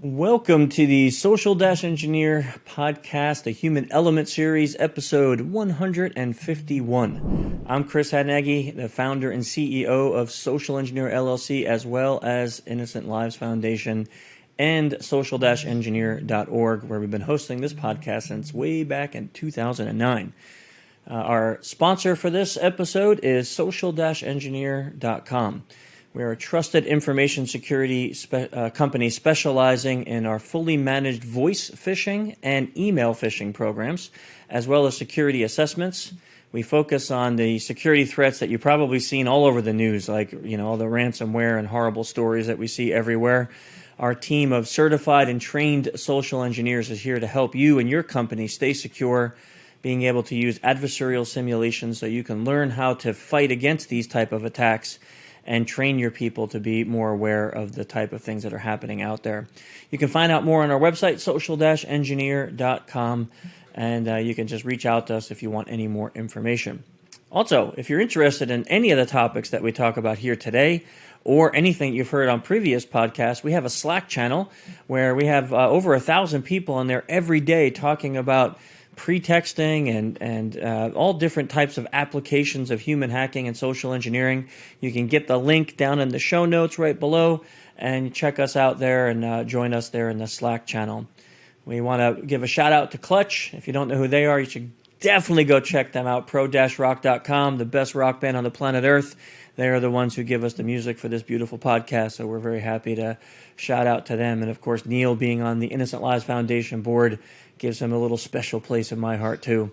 Welcome to the Social Engineer podcast, the Human Element Series, episode 151. I'm Chris Hadnaghi, the founder and CEO of Social Engineer LLC, as well as Innocent Lives Foundation and social-engineer.org, where we've been hosting this podcast since way back in 2009. Our sponsor for this episode is social-engineer.com. We're a trusted information security company specializing in our fully managed voice phishing and email phishing programs, as well as security assessments. We focus on the security threats that you've probably seen all over the news, like all the ransomware and horrible stories that we see everywhere. Our team of certified and trained social engineers is here to help you and your company stay secure, being able to use adversarial simulations so you can learn how to fight against these type of attacks and train your people to be more aware of the type of things that are happening out there. You can find out more on our website, social-engineer.com, and you can just reach out to us if you want any more information. Also, if you're interested in any of the topics that we talk about here today, or anything you've heard on previous podcasts, we have a Slack channel where we have over 1,000 people on there every day talking about pretexting and all different types of applications of human hacking and social engineering. You can get the link down in the show notes right below and check us out there and join us there in the Slack channel. We want to give a shout out to Clutch. If you don't know who they are, you should definitely go check them out. pro-rock.com, the best rock band on the planet Earth. They are the ones who give us the music for this beautiful podcast, so we're very happy to shout out to them. And of course, Neil being on the Innocent Lives Foundation board gives him a little special place in my heart too.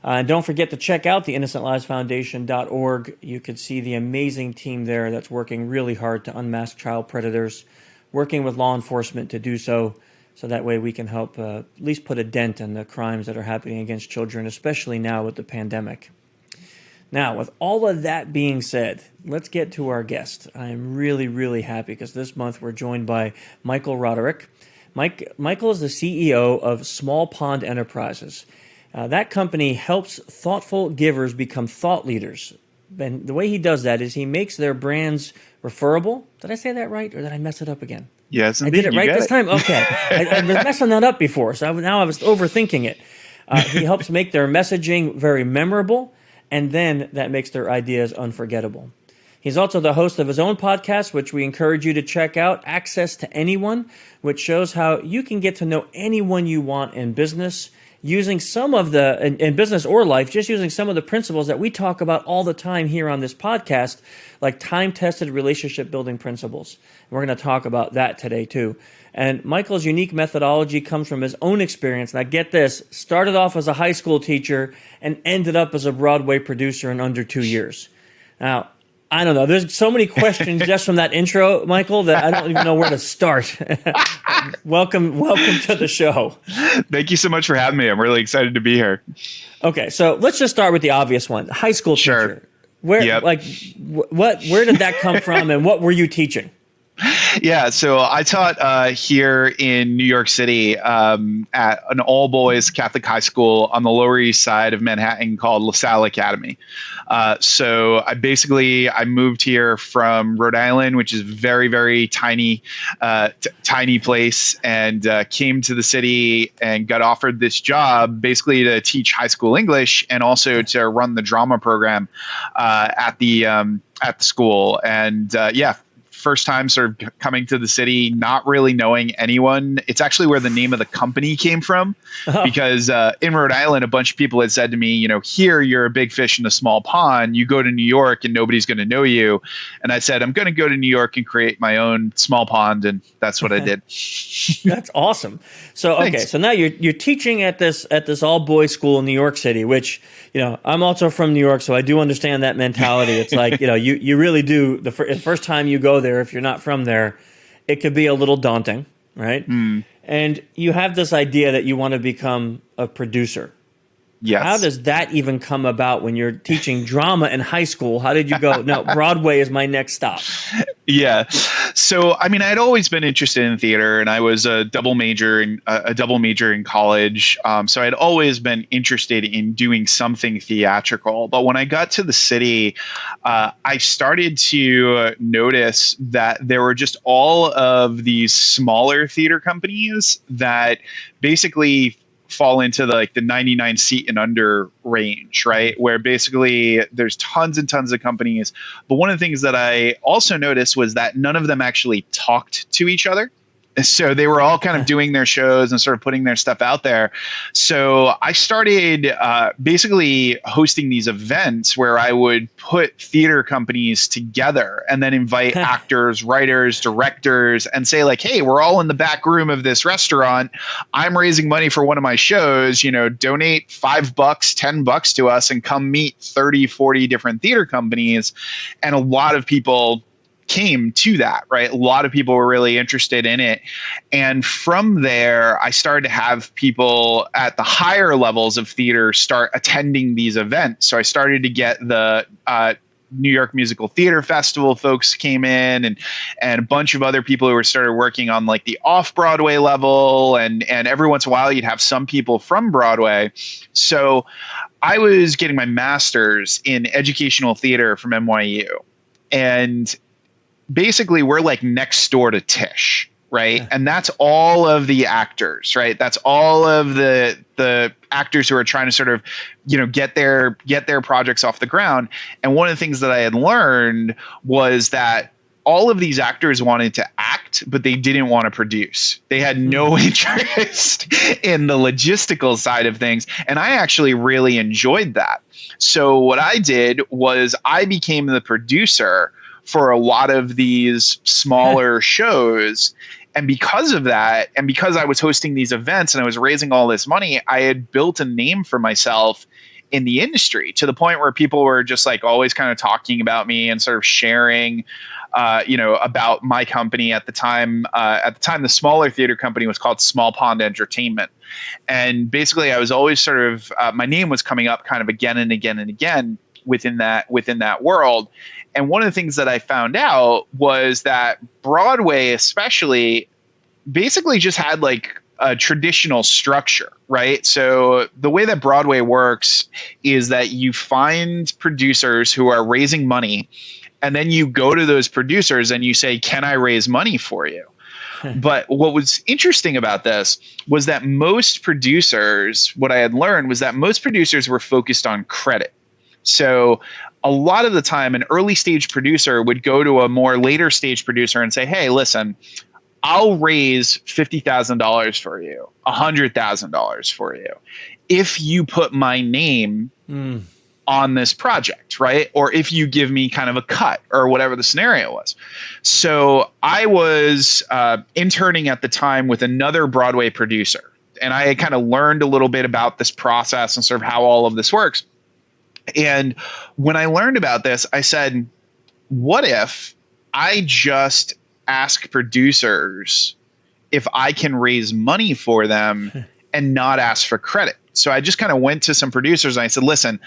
And don't forget to check out the innocentlivesfoundation.org. You can see the amazing team there that's working really hard to unmask child predators, working with law enforcement to do so that way we can help at least put a dent in the crimes that are happening against children, especially now with the pandemic. Now, with all of that being said, let's get to our guest. I am really, really happy because this month we're joined by Michael Roderick. Michael is the CEO of Small Pond Enterprises. That company helps thoughtful givers become thought leaders. And the way he does that is he makes their brands referable. Did I say that right, or did I mess it up again? Yes, I did it right this time? Okay. I was messing that up before, so now I was overthinking it. He helps make their messaging very memorable, and then that makes their ideas unforgettable. He's also the host of his own podcast, which we encourage you to check out, Access to Anyone, which shows how you can get to know anyone you want in business, using some of the, in business or life, just using some of the principles that we talk about all the time here on this podcast, like time-tested relationship-building principles. We're going to talk about that today, too. And Michael's unique methodology comes from his own experience. Now, get this, started off as a high school teacher and ended up as a Broadway producer in under 2 years. Now, I don't know. There's so many questions just from that intro, Michael, that I don't even know where to start. Welcome to the show. Thank you so much for having me. I'm really excited to be here. Okay, so let's just start with the obvious one. High school teacher. Where did that come from, and what were you teaching? Yeah, so I taught here in New York City at an all-boys Catholic high school on the Lower East Side of Manhattan called LaSalle Academy. So I moved here from Rhode Island, which is a very, very tiny place, and came to the city and got offered this job basically to teach high school English and also to run the drama program at the school. And first time sort of coming to the city, not really knowing anyone. It's actually where the name of the company came from, because in Rhode Island, a bunch of people had said to me, here you're a big fish in a small pond. You go to New York and nobody's going to know you. And I said, I'm going to go to New York and create my own small pond. And that's what I did. That's awesome. So, okay. Thanks. So now you're teaching at this all boys school in New York City, which, I'm also from New York, so I do understand that mentality. It's like, you really do the first time you go there, if you're not from there, it could be a little daunting, right? And you have this idea that you want to become a producer. How Yes. does that even come about when you're teaching drama in high school? How did you go, no, Broadway is my next stop? Yeah. So, I mean, I'd always been interested in theater, and I was a double major in college. So I'd always been interested in doing something theatrical. But when I got to the city, I started to notice that there were just all of these smaller theater companies that basically fall into the 99 seat and under range, right? Where basically there's tons and tons of companies. But one of the things that I also noticed was that none of them actually talked to each other. So they were all kind of doing their shows and sort of putting their stuff out there. So I started basically hosting these events where I would put theater companies together and then invite actors, writers, directors, and say like, hey, we're all in the back room of this restaurant. I'm raising money for one of my shows, donate $5, $10 to us and come meet 30, 40 different theater companies. And a lot of people came to that, right? A lot of people were really interested in it. And from there, I started to have people at the higher levels of theater start attending these events. So I started to get the New York Musical Theater Festival folks came in, and a bunch of other people who were started working on like the off-Broadway level. And every once in a while you'd have some people from Broadway. So I was getting my master's in educational theater from NYU. And basically we're like next door to Tisch, right? Yeah. And that's all of the actors, right? That's all of the actors who are trying to sort of, get their projects off the ground. And one of the things that I had learned was that all of these actors wanted to act, but they didn't want to produce. They had no interest in the logistical side of things. And I actually really enjoyed that. So what I did was I became the producer for a lot of these smaller shows. And because of that, and because I was hosting these events and I was raising all this money, I had built a name for myself in the industry to the point where people were just like always kind of talking about me and sort of sharing, about my company at the time. At the time, the smaller theater company was called Small Pond Entertainment. And basically I was always sort of, my name was coming up kind of again and again and again within that world. And one of the things that I found out was that Broadway especially basically just had like a traditional structure, right? So the way that Broadway works is that you find producers who are raising money, and then you go to those producers and you say, can I raise money for you? But what was interesting about this was that most producers, what I had learned was that most producers were focused on credit. So a lot of the time, an early stage producer would go to a more later stage producer and say, hey, listen, I'll raise $50,000 for you, $100,000 for you, if you put my name on this project, right? Or if you give me kind of a cut or whatever the scenario was. So I was interning at the time with another Broadway producer, and I had kind of learned a little bit about this process and sort of how all of this works. And when I learned about this, I said, what if I just ask producers if I can raise money for them and not ask for credit? So I just kind of went to some producers and I said, listen,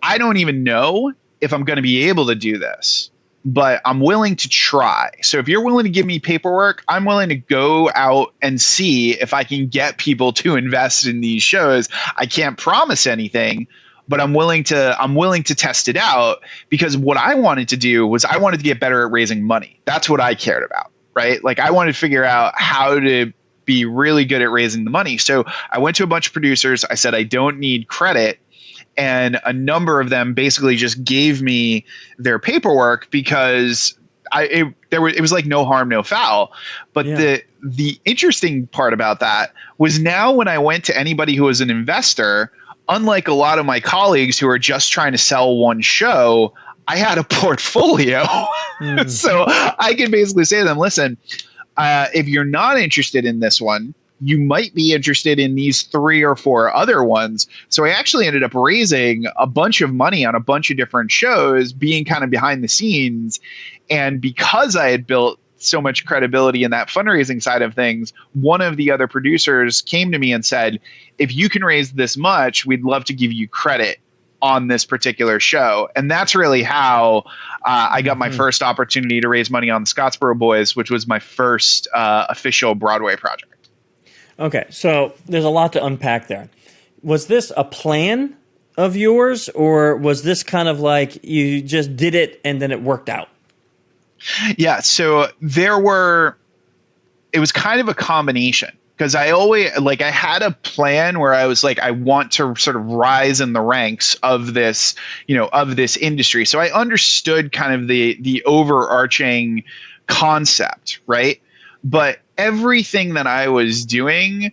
I don't even know if I'm going to be able to do this, but I'm willing to try. So if you're willing to give me paperwork, I'm willing to go out and see if I can get people to invest in these shows. I can't promise anything, but I'm willing to test it out, because what I wanted to do was I wanted to get better at raising money. That's what I cared about, right? Like I wanted to figure out how to be really good at raising the money. So I went to a bunch of producers. I said, I don't need credit. And a number of them basically just gave me their paperwork because it was like no harm, no foul. But the interesting part about that was now when I went to anybody who was an investor, unlike a lot of my colleagues who are just trying to sell one show, I had a portfolio. So I can basically say to them, listen, if you're not interested in this one, you might be interested in these 3 or 4 other ones. So I actually ended up raising a bunch of money on a bunch of different shows, being kind of behind the scenes. And because I had built so much credibility in that fundraising side of things, one of the other producers came to me and said, if you can raise this much, we'd love to give you credit on this particular show. And that's really how I got my first opportunity to raise money on the Scottsboro Boys, which was my first official Broadway project. Okay, so there's a lot to unpack there. Was this a plan of yours, or was this kind of like you just did it and then it worked out? Yeah, so it was kind of a combination. Because I had a plan where I was like, I want to sort of rise in the ranks of this, of this industry. So I understood kind of the overarching concept, right? But everything that I was doing,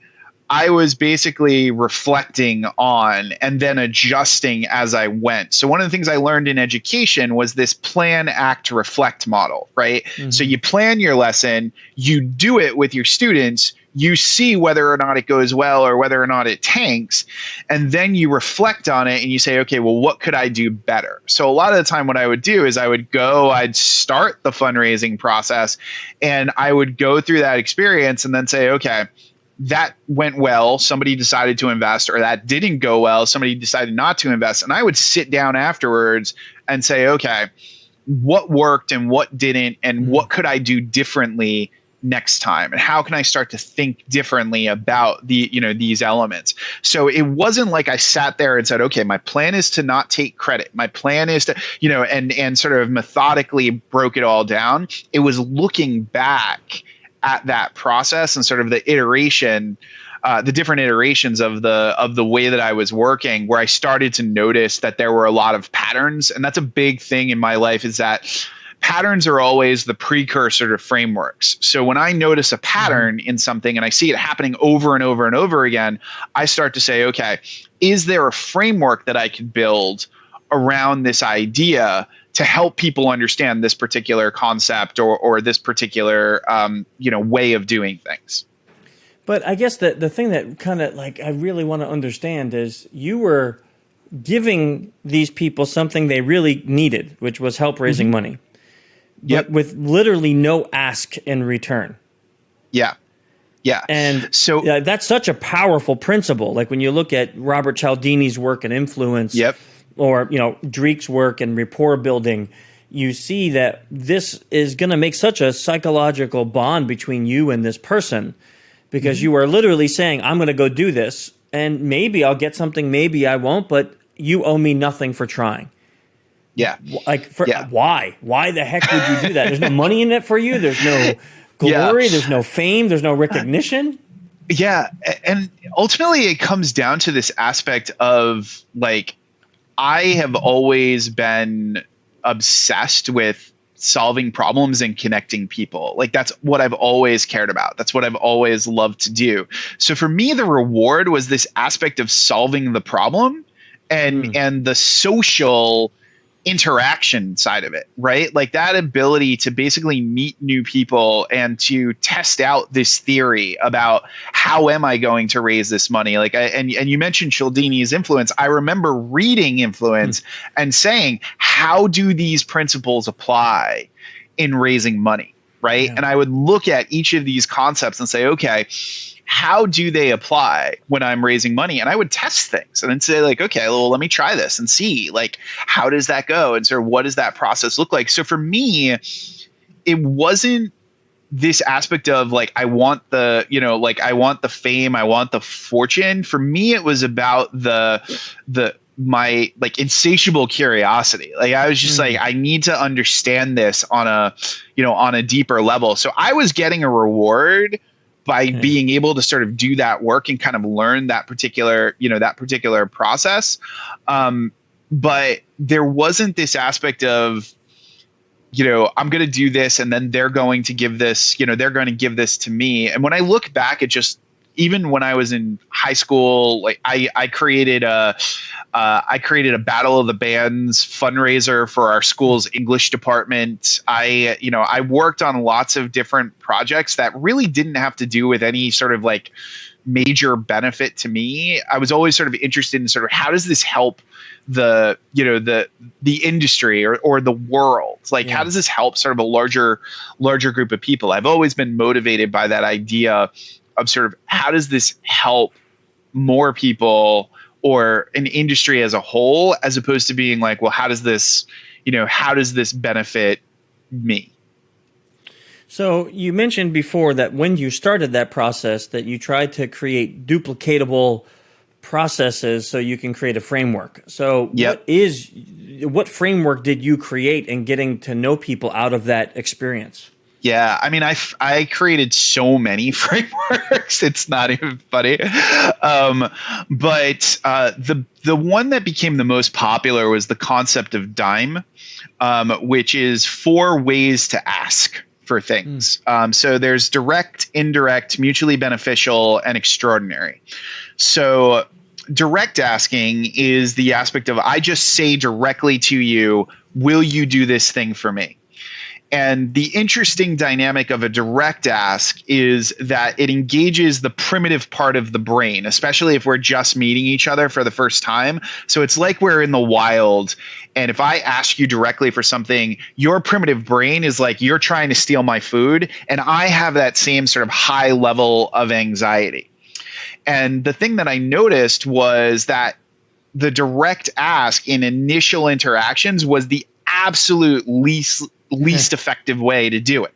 I was basically reflecting on and then adjusting as I went. So one of the things I learned in education was this plan, act, reflect model, right? Mm-hmm. So you plan your lesson, you do it with your students, you see whether or not it goes well or whether or not it tanks, and then you reflect on it and you say, okay, well, what could I do better? So a lot of the time what I would do is I'd start the fundraising process and I would go through that experience and then say, okay, that went well, somebody decided to invest, or that didn't go well, somebody decided not to invest. And I would sit down afterwards and say, okay, what worked and what didn't, and what could I do differently next time, and how can I start to think differently about these elements? So it wasn't like I sat there and said, okay, my plan is to not take credit. My plan is to, and sort of methodically broke it all down. It was looking back at that process and sort of the iteration, the different iterations of the way that I was working, where I started to notice that there were a lot of patterns. And that's a big thing in my life, is that patterns are always the precursor to frameworks. So when I notice a pattern in something and I see it happening over and over and over again, I start to say, okay, is there a framework that I could build around this idea to help people understand this particular concept or this particular way of doing things? But I guess the thing that kind of like I really want to understand is you were giving these people something they really needed, which was help raising money. But with literally no ask in return. Yeah. And so that's such a powerful principle. Like when you look at Robert Cialdini's work and influence, or Dreek's work and rapport building, you see that this is going to make such a psychological bond between you and this person, because you are literally saying, I'm going to go do this, and maybe I'll get something, maybe I won't, but you owe me nothing for trying. Why? Why the heck would you do that? There's no money in it for you. There's no glory. There's no fame. There's no recognition. Yeah. And ultimately it comes down to this aspect of like, I have always been obsessed with solving problems and connecting people. Like that's what I've always cared about. That's what I've always loved to do. So for me, the reward was this aspect of solving the problem and the social interaction side of it, right? Like that ability to basically meet new people and to test out this theory about how am I going to raise this money? Like, and you mentioned Cialdini's influence. I remember reading Influence and saying, how do these principles apply in raising money? Right. And I would look at each of these concepts and say, okay, how do they apply when I'm raising money? And I would test things and then say like, okay, well, let me try this and see like, how does that go? And sort of what does that process look like? So for me, it wasn't this aspect of like, I want the, I want the fame, I want the fortune. For me, it was about my like insatiable curiosity. Like I was just like, I need to understand this on a deeper level. So I was getting a reward by being able to sort of do that work and kind of learn that particular process. But there wasn't this aspect of, I'm going to do this and then they're going to give this, they're going to give this to me. And when I look back at just even when I was in high school, like I created a Battle of the Bands fundraiser for our school's English department. I worked on lots of different projects that really didn't have to do with any sort of like major benefit to me. I was always sort of interested in sort of how does this help the industry or the world? Like, how does this help sort of a larger group of people? I've always been motivated by that idea of sort of how does this help more people or an industry as a whole, as opposed to being like, well, how does this benefit me? So you mentioned before that when you started that process that you tried to create duplicatable processes so you can create a framework. So what framework did you create in getting to know people out of that experience? Yeah, I mean, I created so many frameworks. It's not even funny. But the one that became the most popular was the concept of DIME, which is 4 ways to ask for things. So there's direct, indirect, mutually beneficial, and extraordinary. So direct asking is the aspect of I just say directly to you, will you do this thing for me? And the interesting dynamic of a direct ask is that it engages the primitive part of the brain, especially if we're just meeting each other for the first time. So it's like we're in the wild. And if I ask you directly for something, your primitive brain is like, you're trying to steal my food. And I have that same sort of high level of anxiety. And the thing that I noticed was that the direct ask in initial interactions was the absolute least effective way to do it,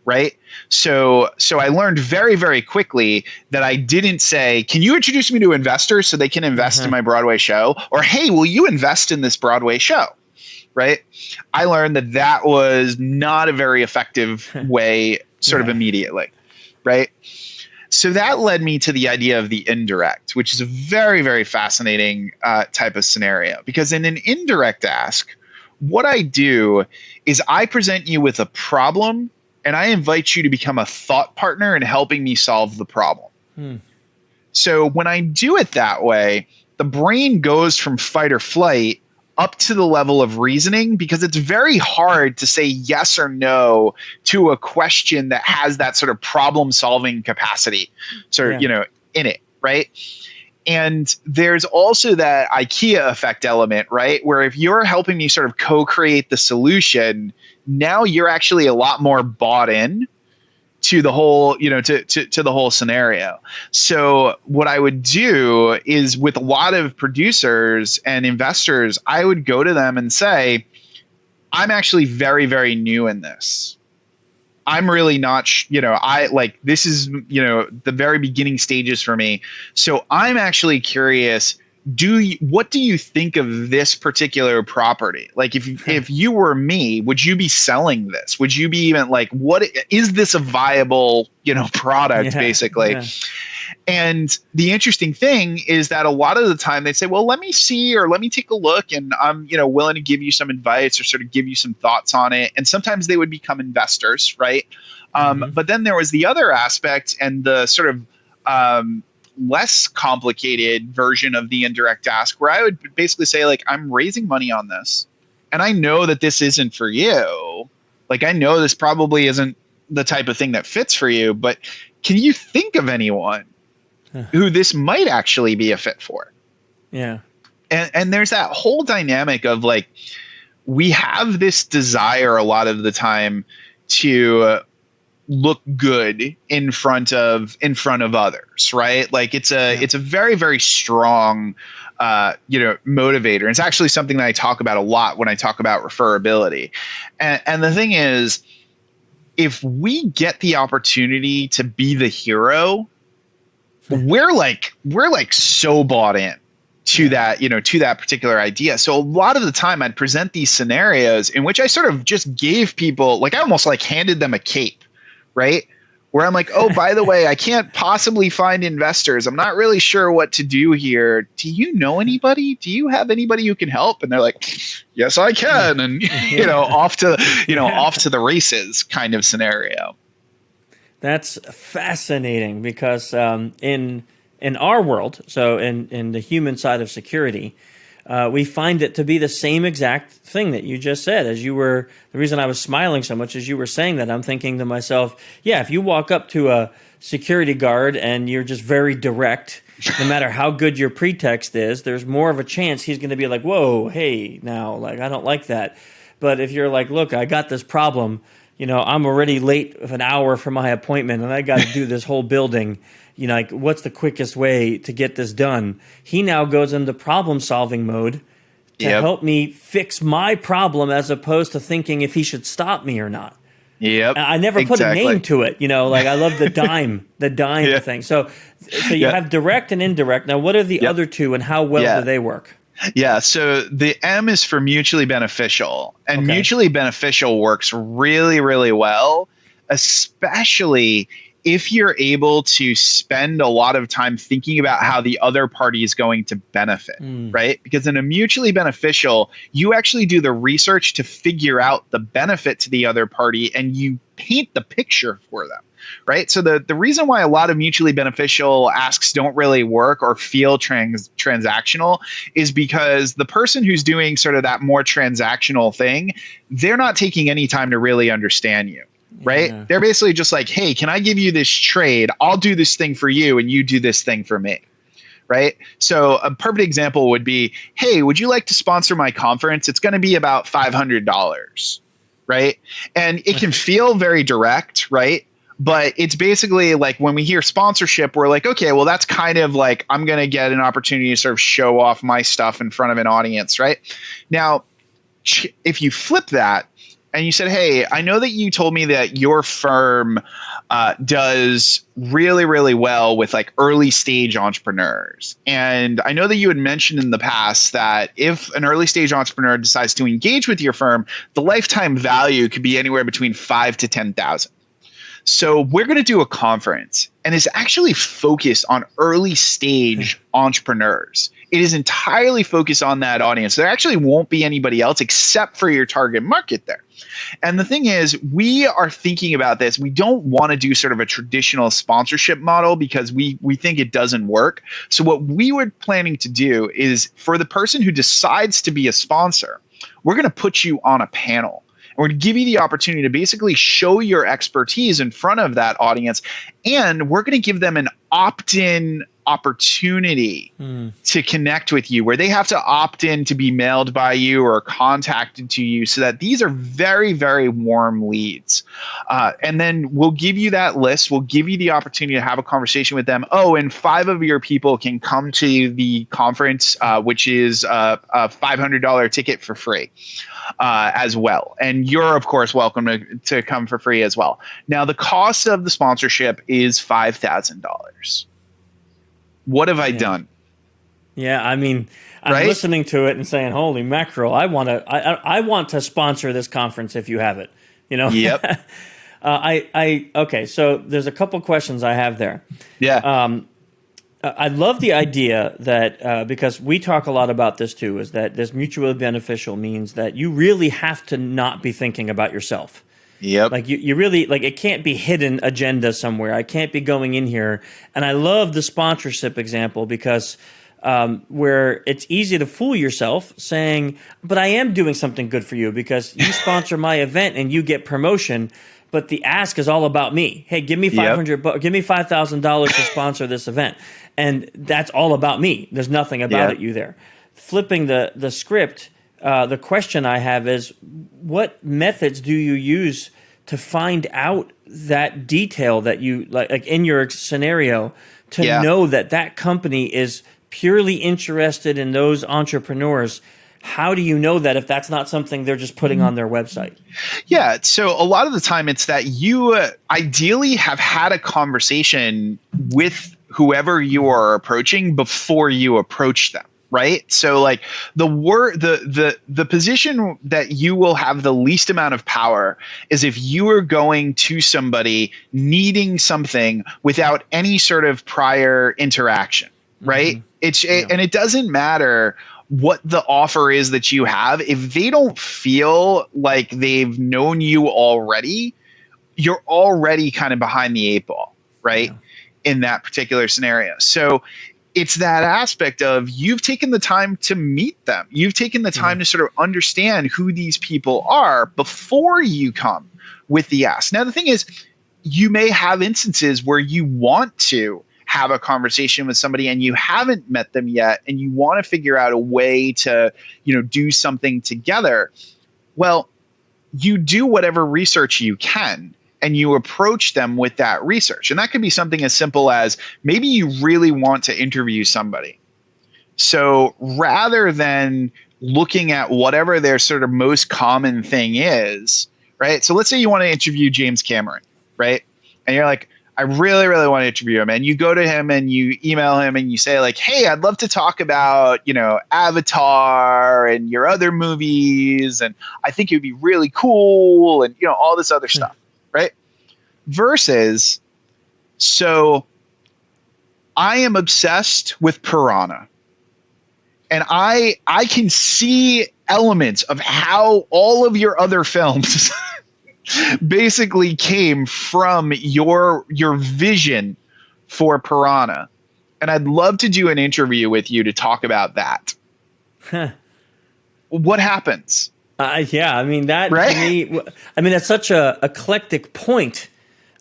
right? So I learned very, very quickly that I didn't say, can you introduce me to investors so they can invest in my Broadway show? Or, hey, will you invest in this Broadway show? Right? I learned that was not a very effective way sort of immediately, right? So that led me to the idea of the indirect, which is a very, very fascinating type of scenario. Because in an indirect ask, what I do is I present you with a problem and I invite you to become a thought partner in helping me solve the problem. So when I do it that way, the brain goes from fight or flight up to the level of reasoning, because it's very hard to say yes or no to a question that has that sort of problem solving capacity in it, right? And there's also that IKEA effect element, right? Where if you're helping me sort of co-create the solution, now you're actually a lot more bought in to the whole, to the whole scenario. So what I would do is with a lot of producers and investors, I would go to them and say, I'm actually very, very new in this. I'm really not, this is, the very beginning stages for me. So I'm actually curious, what do you think of this particular property? Like if you were me, would you be selling this? Would you be even like, what is this a viable, product basically? Yeah. And the interesting thing is that a lot of the time they say, well, let me see, or let me take a look, and I'm, willing to give you some advice or sort of give you some thoughts on it. And sometimes they would become investors, right? But then there was the other aspect and the sort of less complicated version of the indirect ask, where I would basically say, like, I'm raising money on this, and I know that this isn't for you. Like, I know this probably isn't the type of thing that fits for you, but can you think of anyone who this might actually be a fit for? Yeah. And there's that whole dynamic of like, we have this desire a lot of the time to look good in front of others, right? Like it's a very, very strong, motivator. And it's actually something that I talk about a lot when I talk about referability. And the thing is, if we get the opportunity to be the hero, we're like so bought in to that, to that particular idea. So a lot of the time I'd present these scenarios in which I sort of just gave people, like I almost like handed them a cape, right? Where I'm like, oh, by the way, I can't possibly find investors. I'm not really sure what to do here. Do you know anybody? Do you have anybody who can help? And they're like, yes, I can. And, off to the races kind of scenario. That's fascinating because in our world, so in the human side of security, we find it to be the same exact thing that you just said. The reason I was smiling so much as you were saying that, I'm thinking to myself, yeah, if you walk up to a security guard and you're just very direct, no matter how good your pretext is, there's more of a chance he's going to be like, whoa, hey, now, like, I don't like that. But if you're like, look, I got this problem, I'm already late of an hour for my appointment and I got to do this whole building, like, what's the quickest way to get this done? He now goes into problem solving mode to help me fix my problem as opposed to thinking if he should stop me or not. Yep. I never put a name to it, like I love the dime thing. So you have direct and indirect. Now, what are the other two and how well do they work? Yeah, so the M is for mutually beneficial, and mutually beneficial works really, really well, especially if you're able to spend a lot of time thinking about how the other party is going to benefit, right? Because in a mutually beneficial, you actually do the research to figure out the benefit to the other party and you paint the picture for them. Right. So the reason why a lot of mutually beneficial asks don't really work or feel transactional is because the person who's doing sort of that more transactional thing, they're not taking any time to really understand you. Right. Yeah. They're basically just like, hey, can I give you this trade? I'll do this thing for you and you do this thing for me. Right. So a perfect example would be, hey, would you like to sponsor my conference? It's going to be about $500. Right. And it can feel very direct. Right. But it's basically like when we hear sponsorship, we're like, okay, well, that's kind of like I'm going to get an opportunity to sort of show off my stuff in front of an audience. Right now, if you flip that and you said, hey, I know that you told me that your firm does really, really well with like early stage entrepreneurs. And I know that you had mentioned in the past that if an early stage entrepreneur decides to engage with your firm, the lifetime value could be anywhere between 5 to 10,000. So we're going to do a conference and it's actually focused on early stage entrepreneurs. It is entirely focused on that audience. There actually won't be anybody else except for your target market there. And the thing is, we are thinking about this. We don't want to do sort of a traditional sponsorship model because we think it doesn't work. So what we were planning to do is for the person who decides to be a sponsor, we're going to put you on a panel. We're going to give you the opportunity to basically show your expertise in front of that audience. And we're going to give them an opt-in opportunity to connect with you where they have to opt in to be mailed by you or contacted to you so that these are very, very warm leads. And then we'll give you that list. We'll give you the opportunity to have a conversation with them. Oh, and 5 of your people can come to the conference, which is a $500 ticket for free. As well. And you're, of course, welcome to come for free as well. Now, the cost of the sponsorship is $5,000. What have I done? Yeah, I mean, I'm listening to it and saying, holy mackerel, I want to sponsor this conference if you have it. Yep. Okay, so there's a couple questions I have there. Yeah. I love the idea that because we talk a lot about this too, is that this mutually beneficial means that you really have to not be thinking about yourself. Yep. Like you really, like, it can't be hidden agenda somewhere. I can't be going in here. And I love the sponsorship example because where it's easy to fool yourself saying, but I am doing something good for you because you sponsor my event and you get promotion. But the ask is all about me. Hey, give me $500, give me $5,000 to sponsor this event. And that's all about me. There's nothing about you there. Flipping the script, the question I have is, what methods do you use to find out that detail that you, like in your scenario, to know that company is purely interested in those entrepreneurs? How do you know that if that's not something they're just putting on their website? Yeah, so a lot of the time it's that you ideally have had a conversation with whoever you are approaching before you approach them, right? So like the position that you will have the least amount of power is if you are going to somebody needing something without any sort of prior interaction, right? And it doesn't matter what the offer is that you have. If they don't feel like they've known you already, you're already kind of behind the eight ball, right? Yeah. In that particular scenario. So it's that aspect of you've taken the time to meet them. You've taken the time to sort of understand who these people are before you come with the ask. Now, the thing is, you may have instances where you want to have a conversation with somebody and you haven't met them yet and you want to figure out a way to, do something together. Well, you do whatever research you can and you approach them with that research. And that could be something as simple as maybe you really want to interview somebody. So rather than looking at whatever their sort of most common thing is, right? So let's say you want to interview James Cameron, right? And you're like, I really, really want to interview him. And you go to him and you email him and you say like, hey, I'd love to talk about, Avatar and your other movies. And I think it would be really cool. And, all this other stuff, right? Versus, so I am obsessed with Piranha. And I can see elements of how all of your other films basically came from your vision for Piranha. And I'd love to do an interview with you to talk about that. Huh. What happens? Yeah, I mean, that right? to me, that's such a eclectic point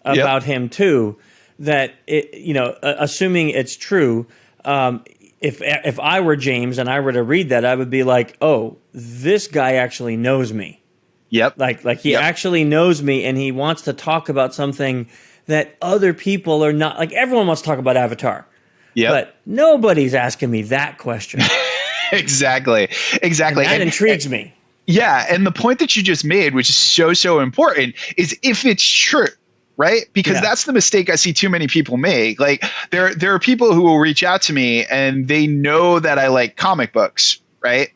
about him too, that assuming it's true, if I were James and I were to read that, I would be like, oh, this guy actually knows me. Yep. Like he actually knows me and he wants to talk about something that other people are not. Like everyone wants to talk about Avatar. Yep. But nobody's asking me that question. Exactly. And that intrigues me. Yeah. And the point that you just made, which is so important, is if it's true. Right? Because that's the mistake I see too many people make. Like there are people who will reach out to me and they know that I like comic books, right?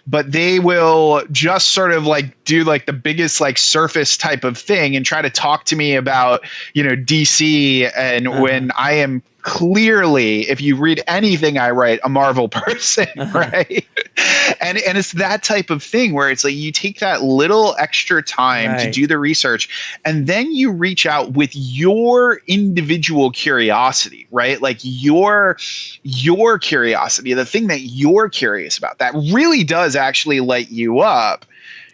But they will just sort of like do like the biggest like surface type of thing and try to talk to me about, DC. And when I am clearly, if you read anything I write, a Marvel person, right? And it's that type of thing where it's like you take that little extra time to do the research and then you reach out with your individual curiosity, right? Like your curiosity, the thing that you're curious about that really does actually light you up.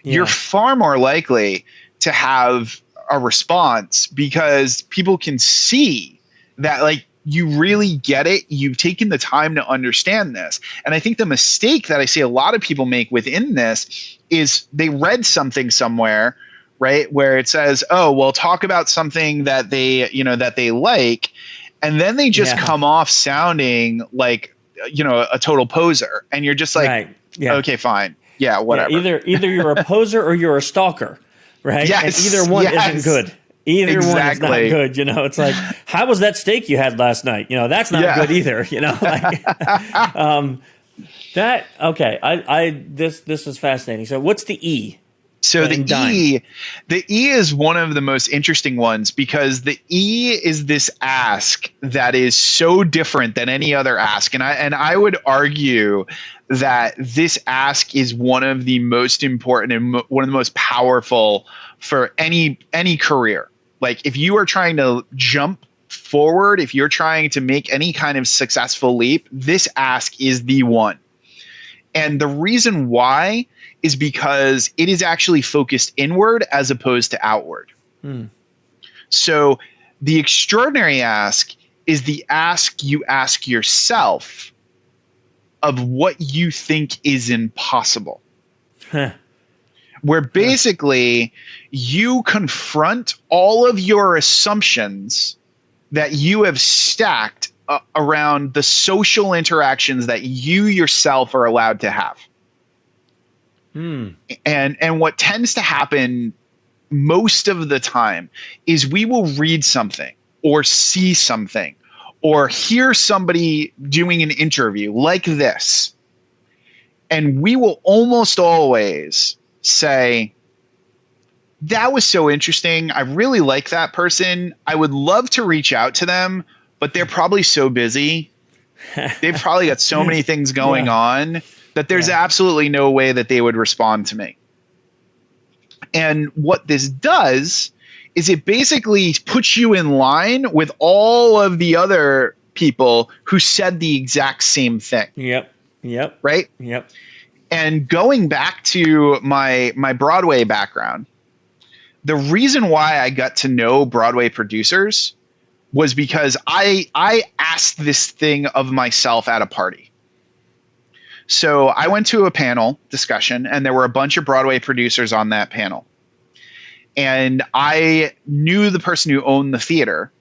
You're far more likely to have a response because people can see that like you really get it. You've taken the time to understand this. And I think the mistake that I see a lot of people make within this is they read something somewhere, right, where it says, oh, well, talk about something that they, that they like. And then they just come off sounding like, a total poser. And you're just like, okay, fine. Yeah, whatever. Yeah, either you're a poser or you're a stalker, right? Yes, and either one isn't good. Either one is not good. It's like, how was that steak you had last night? That's not good either. That okay. This is fascinating. So what's the E? So the E is one of the most interesting ones because the E is this ask that is so different than any other ask. And I would argue that this ask is one of the most important and one of the most powerful for any career. Like if you are trying to jump forward, if you're trying to make any kind of successful leap, this ask is the one. And the reason why is because it is actually focused inward as opposed to outward. So the extraordinary ask is the ask you ask yourself of what you think is impossible. Where basically you confront all of your assumptions that you have stacked around the social interactions that you yourself are allowed to have. And what tends to happen most of the time is we will read something or see something or hear somebody doing an interview like this, and we will almost always say, that was so interesting. I really like that person. I would love to reach out to them, but they're probably so busy. They've probably got so many things going on that there's absolutely no way that they would respond to me. And what this does is it basically puts you in line with all of the other people who said the exact same thing. Yep. Yep. Right? Yep. And going back to my Broadway background, the reason why I got to know Broadway producers was because I asked this thing of myself at a party. So I went to a panel discussion, and there were a bunch of Broadway producers on that panel. And I knew the person who owned the theater.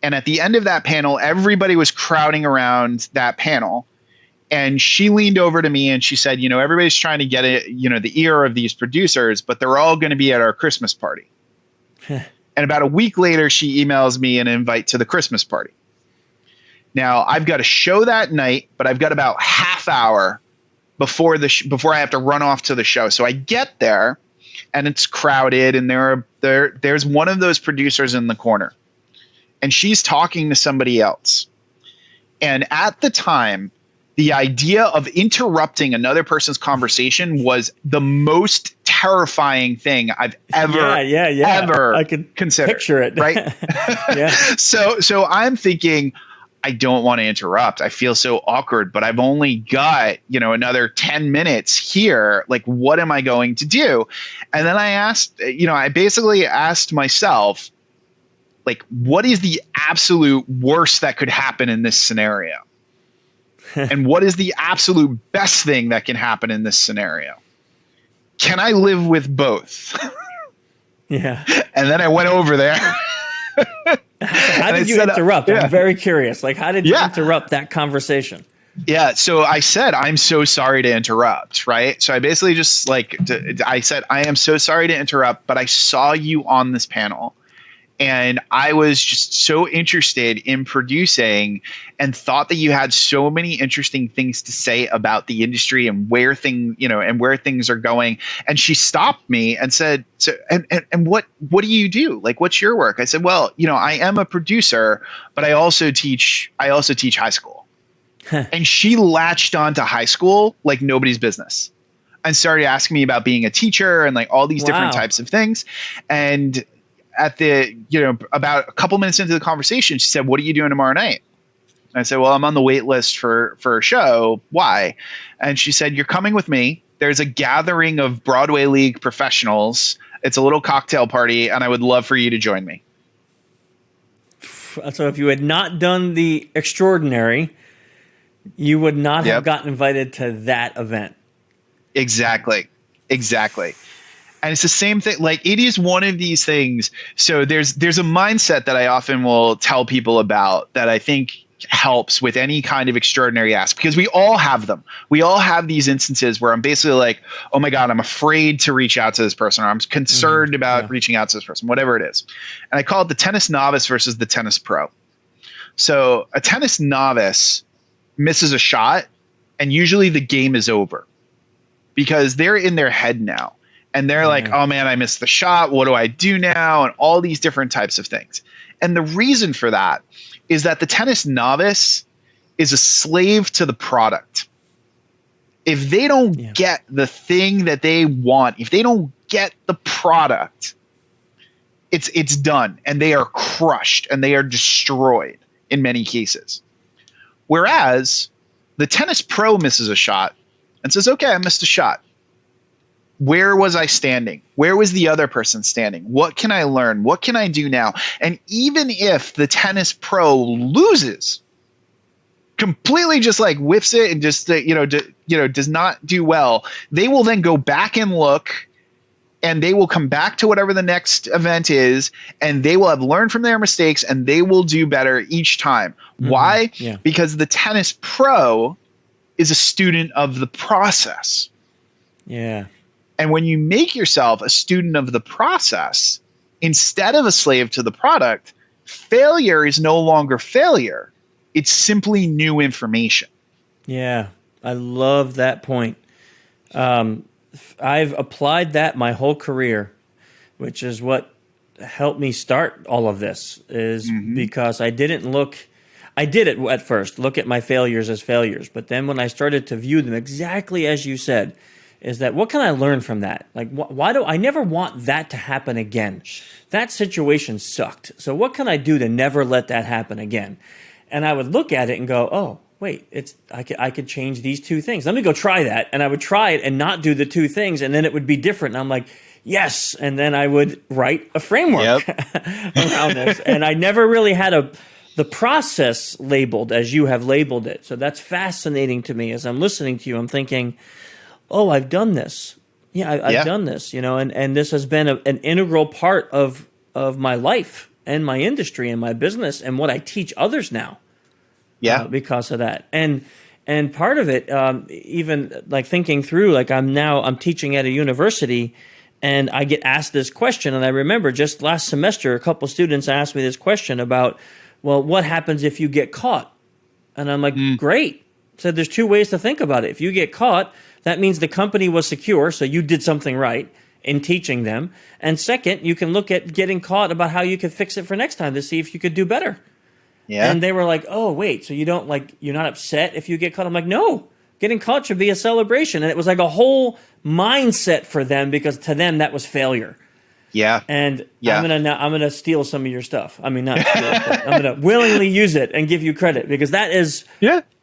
And at the end of that panel, everybody was crowding around that panel. And she leaned over to me and she said, you know, everybody's trying to get it, you know, the ear of these producers, but they're all going to be at our Christmas party. And about a week later, she emails me an invite to the Christmas party. Now, I've got a show that night, but I've got about half hour before before I have to run off to the show. So I get there, and it's crowded, and there's one of those producers in the corner, and she's talking to somebody else. And at the time, the idea of interrupting another person's conversation was the most terrifying thing I've ever I could considered. Picture it, right? Yeah. So I'm thinking, I don't want to interrupt. I feel so awkward, but I've only got, you know, another 10 minutes here. Like, what am I going to do? And then I basically asked myself, like, what is the absolute worst that could happen in this scenario? And what is the absolute best thing that can happen in this scenario? Can I live with both? Yeah. And then I went over there. How did you interrupt? I'm very curious. Like, how did you interrupt that conversation? Yeah. So I said, I'm so sorry to interrupt. Right. So I basically just I said, I am so sorry to interrupt, but I saw you on this panel. And I was just so interested in producing and thought that you had so many interesting things to say about the industry and where things are going. And she stopped me and said, "So, and what do you do? Like, what's your work?" I said, "Well, you know, I am a producer, but I also teach high school." And she latched onto high school like nobody's business and started asking me about being a teacher and like all these different types of things. And about a couple minutes into the conversation, she said, "What are you doing tomorrow night?" And I said, "Well, I'm on the wait list for a show." "Why?" And she said, "You're coming with me. There's a gathering of Broadway League professionals. It's a little cocktail party, and I would love for you to join me." So if you had not done the extraordinary, you would not have gotten invited to that event. Exactly. And it's the same thing. Like, it is one of these things. So there's a mindset that I often will tell people about that I think helps with any kind of extraordinary ask, because we all have them. We all have these instances where I'm basically like, oh my God, I'm afraid to reach out to this person, or I'm concerned about reaching out to this person, whatever it is. And I call it the tennis novice versus the tennis pro. So a tennis novice misses a shot, and usually the game is over because they're in their head now. And they're like, oh man, I missed the shot. What do I do now? And all these different types of things. And the reason for that is that the tennis novice is a slave to the product. If they don't get the thing that they want, if they don't get the product, it's done, and they are crushed and they are destroyed in many cases. Whereas the tennis pro misses a shot and says, okay, I missed a shot. Where was I standing? Where was the other person standing? What can I learn? What can I do now? And even if the tennis pro loses, completely just like whiffs it and just does not do well, they will then go back and look, and they will come back to whatever the next event is, and they will have learned from their mistakes, and they will do better each time. Mm-hmm. Why? Yeah. Because the tennis pro is a student of the process. Yeah. And when you make yourself a student of the process instead of a slave to the product, failure is no longer failure. It's simply new information. Yeah, I love that point. I've applied that my whole career, which is what helped me start all of this, is because I did it at first, look at my failures as failures. But then when I started to view them exactly as you said, is that what can I learn from that? Like, why do I never want that to happen again? That situation sucked. So what can I do to never let that happen again? And I would look at it and go, oh, wait, I could change these two things. Let me go try that. And I would try it and not do the two things, and then it would be different. And I'm like, yes. And then I would write a framework around this. And I never really had the process labeled as you have labeled it. So that's fascinating to me. As I'm listening to you, I'm thinking, oh, I've done this. Yeah, I've done this, and this has been an integral part of my life and my industry and my business and what I teach others now. Yeah, because of that. And part of it, even like thinking through, like I'm teaching at a university, and I get asked this question. And I remember just last semester, a couple students asked me this question about, well, what happens if you get caught? And I'm like, great. So there's two ways to think about it. If you get caught, that means the company was secure, so you did something right in teaching them. And second, you can look at getting caught about how you could fix it for next time to see if you could do better. Yeah. And they were like, oh, wait, so you're not upset if you get caught? I'm like, no, getting caught should be a celebration. And it was like a whole mindset for them, because to them that was failure. Yeah. And I'm gonna steal some of your stuff. I mean, not steal it, but I'm gonna willingly use it and give you credit, because that is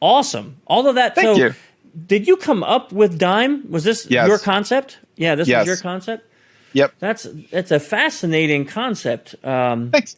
awesome. All of that. Thank you. Did you come up with Dime? Was this your concept? Yeah, this was your concept? Yep. That's a fascinating concept. Thanks.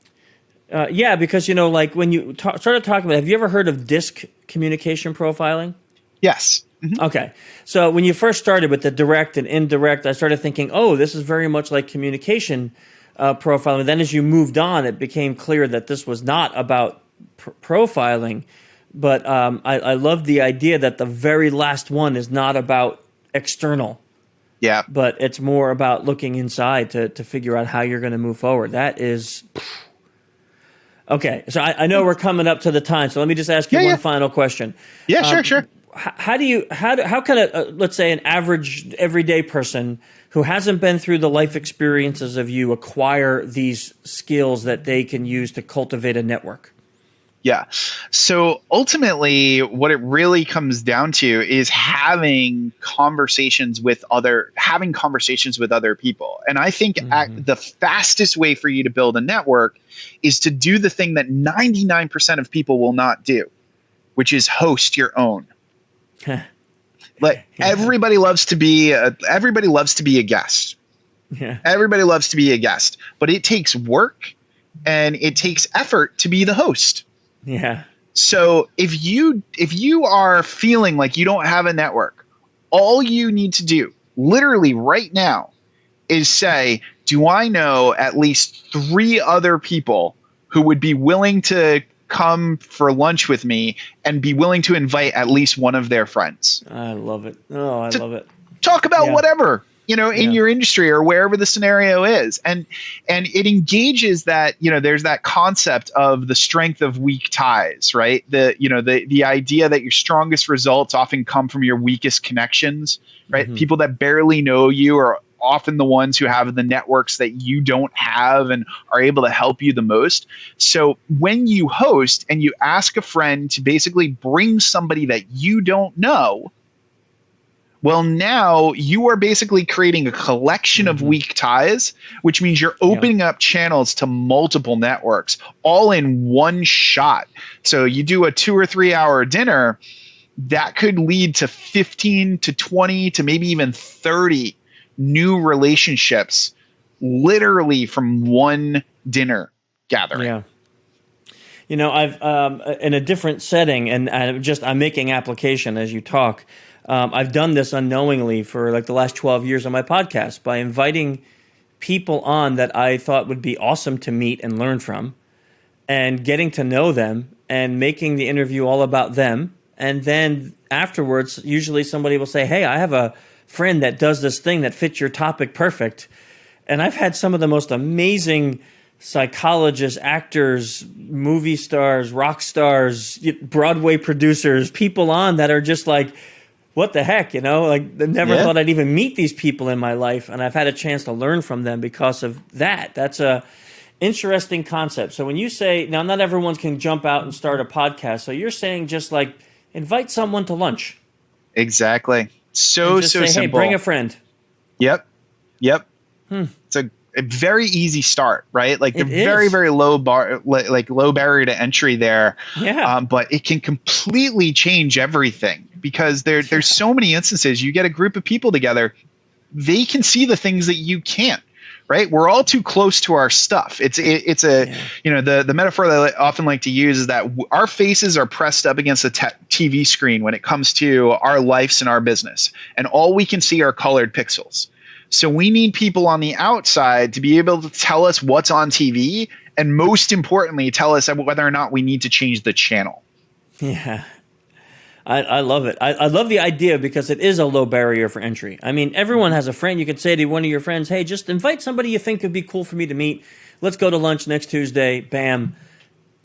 Yeah, because, like when you started talking about, have you ever heard of DISC communication profiling? Yes. Mm-hmm. Okay. So when you first started with the direct and indirect, I started thinking, oh, this is very much like communication profiling. Then as you moved on, it became clear that this was not about profiling. But I love the idea that the very last one is not about external. Yeah. But it's more about looking inside to figure out how you're going to move forward. That is... Okay. So I know we're coming up to the time. So let me just ask you one final question. Yeah, sure. How can let's say an average everyday person who hasn't been through the life experiences of you acquire these skills that they can use to cultivate a network? Yeah. So ultimately, what it really comes down to is having conversations with other people. And I think the fastest way for you to build a network is to do the thing that 99% of people will not do, which is host your own. Like everybody loves to be a guest. Yeah. Everybody loves to be a guest, but it takes work and it takes effort to be the host. Yeah. So if you are feeling like you don't have a network, all you need to do literally right now is say, do I know at least 3 other people who would be willing to come for lunch with me and be willing to invite at least one of their friends? I love it. Oh, I love it. Talk about whatever. In your industry or wherever the scenario is. And it engages that, there's that concept of the strength of weak ties, right? The idea that your strongest results often come from your weakest connections, right? Mm-hmm. People that barely know you are often the ones who have the networks that you don't have and are able to help you the most. So when you host and you ask a friend to basically bring somebody that you don't know, well, now you are basically creating a collection of weak ties, which means you're opening up channels to multiple networks all in one shot. So you do a 2 or 3 hour dinner, that could lead to 15 to 20 to maybe even 30 new relationships literally from one dinner gathering. Yeah. I've in a different setting, and I'm making application as you talk. I've done this unknowingly for like the last 12 years on my podcast by inviting people on that I thought would be awesome to meet and learn from, and getting to know them and making the interview all about them. And then afterwards, usually somebody will say, hey, I have a friend that does this thing that fits your topic perfect. And I've had some of the most amazing psychologists, actors, movie stars, rock stars, Broadway producers, people on that are just like, what the heck, I never thought I'd even meet these people in my life. And I've had a chance to learn from them because of that. That's a interesting concept. So when you say, now not everyone can jump out and start a podcast. So you're saying just like invite someone to lunch. Exactly. So, just so say, hey, bring simple. a friend. Yep. Yep. It's a very easy start, right? Like the It very, is. very low bar, like low barrier to entry there. Yeah. But it can completely change everything because Yeah. there's so many instances. You get a group of people together, they can see the things that you can't. Right, we're all too close to our stuff. It's a Yeah. the metaphor that I often like to use is that our faces are pressed up against the TV screen when it comes to our lives and our business, and all we can see are colored pixels. So we need people on the outside to be able to tell us what's on TV, and most importantly, tell us whether or not we need to change the channel. Yeah. I love it. I love the idea because it is a low barrier for entry. I mean, everyone has a friend. You could say to one of your friends, hey, just invite somebody you think could be cool for me to meet. Let's go to lunch next Tuesday. Bam.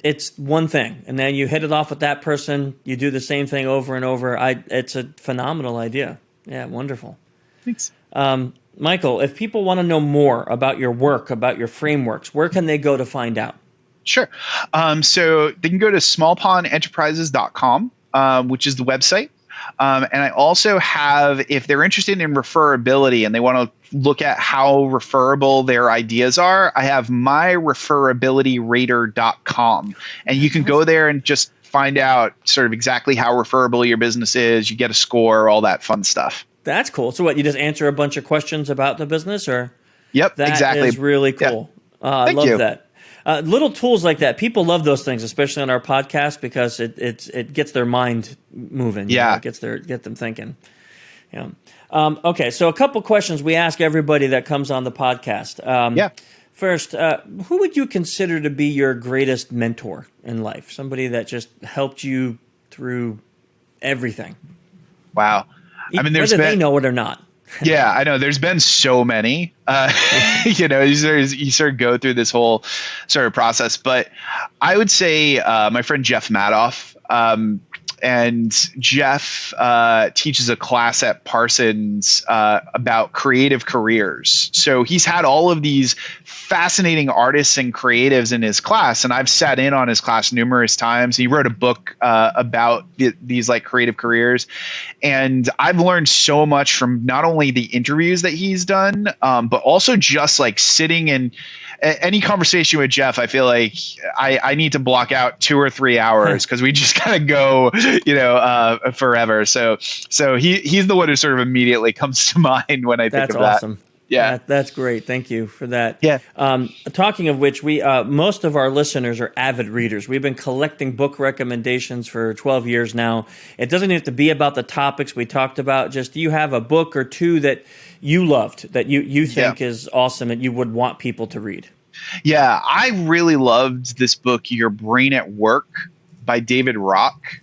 It's one thing. And then you hit it off with that person. You do the same thing over and over. It's a phenomenal idea. Yeah, wonderful. Thanks. Michael, if people want to know more about your work, about your frameworks, where can they go to find out? Sure. So they can go to smallpondenterprises.com, which is the website. And I also have, if they're interested in referability and they want to look at how referable their ideas are, I have myreferabilityrater.com. And you can go there and just find out sort of exactly how referable your business is. You get a score, all that fun stuff. That's cool. So what, you just answer a bunch of questions about the business, or? Yep, That exactly. is really cool. Yeah. I Thank love you. that. Little tools like that, people love those things, especially on our podcast, because it gets their mind moving. Yeah, it get them thinking. Yeah. Okay, so a couple questions we ask everybody that comes on the podcast. Yeah. First, who would you consider to be your greatest mentor in life? Somebody that just helped you through everything. Wow. I mean, whether they know it or not. Yeah, I know. There's been so many. You sort of go through this whole sort of process, but I would say my friend Jeff Madoff. And Jeff teaches a class at Parsons about creative careers. So he's had all of these fascinating artists and creatives in his class, and I've sat in on his class numerous times. He wrote a book about these like creative careers, and I've learned so much from not only the interviews that he's done, but also just like sitting in any conversation with Jeff. I feel like I need to block out 2 or 3 hours because we just kind of go, forever. So he's the one who sort of immediately comes to mind when I think of that. That's awesome. Yeah, that's great. Thank you for that. Yeah. Talking of which, we most of our listeners are avid readers. We've been collecting book recommendations for 12 years now. It doesn't have to be about the topics we talked about. Just, do you have a book or two that you loved, that you think is awesome, that you would want people to read? Yeah, I really loved this book, Your Brain at Work by David Rock,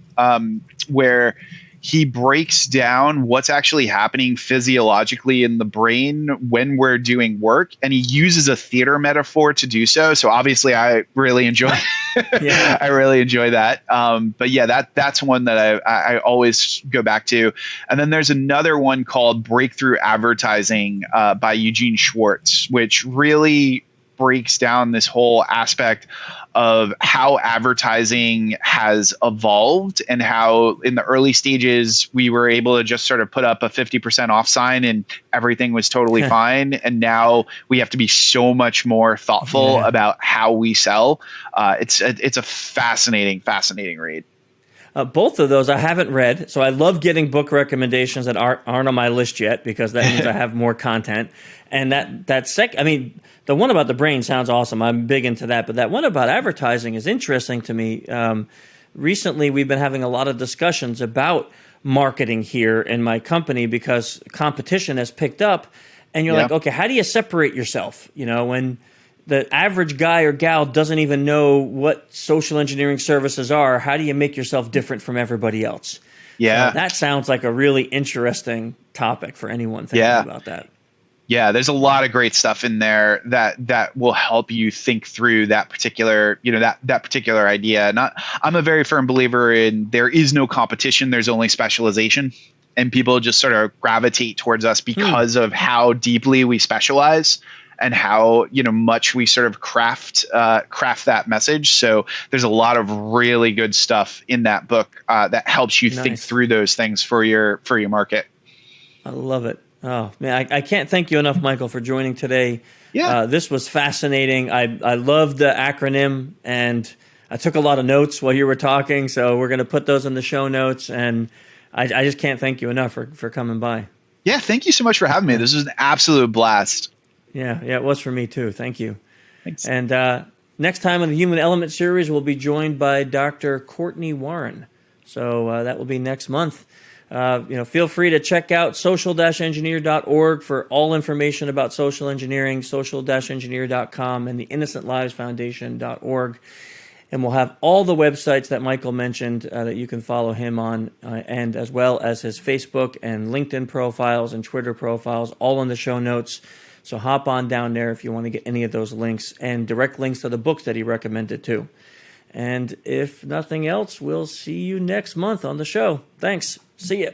where he breaks down what's actually happening physiologically in the brain when we're doing work, and he uses a theater metaphor to do so. So obviously I really enjoy I really enjoy that. But yeah, that's one that I always go back to. And then there's another one called Breakthrough Advertising by Eugene Schwartz, which really breaks down this whole aspect of how advertising has evolved and how in the early stages we were able to just sort of put up a 50% off sign and everything was totally fine. And now we have to be so much more thoughtful about how we sell. It's a fascinating read. Both of those I haven't read, so I love getting book recommendations that aren't on my list yet, because that means I have more content. And the one about the brain sounds awesome. I'm big into that. But that one about advertising is interesting to me. Recently, we've been having a lot of discussions about marketing here in my company because competition has picked up. And you're like, okay, how do you separate yourself? When the average guy or gal doesn't even know what social engineering services are, how do you make yourself different from everybody else? Yeah. So that sounds like a really interesting topic for anyone thinking about that. Yeah, there's a lot of great stuff in there that will help you think through that particular, that particular idea. I'm a very firm believer in there is no competition, there's only specialization. And people just sort of gravitate towards us because of how deeply we specialize and how much we sort of craft that message. So there's a lot of really good stuff in that book that helps you think through those things for your market. I love it. Oh, man, I can't thank you enough, Michael, for joining today. Yeah. This was fascinating. I love the acronym, and I took a lot of notes while you were talking, so we're going to put those in the show notes, and I just can't thank you enough for coming by. Yeah, thank you so much for having me. This was an absolute blast. Yeah, it was for me too. Thank you. Thanks. And next time on the Human Element series, we'll be joined by Dr. Courtney Warren. So that will be next month. Feel free to check out social-engineer.org for all information about social engineering, social-engineer.com, and the InnocentLivesFoundation.org. And we'll have all the websites that Michael mentioned that you can follow him on, and as well as his Facebook and LinkedIn profiles and Twitter profiles, all in the show notes. So hop on down there if you want to get any of those links and direct links to the books that he recommended too. And if nothing else, we'll see you next month on the show. Thanks. See ya.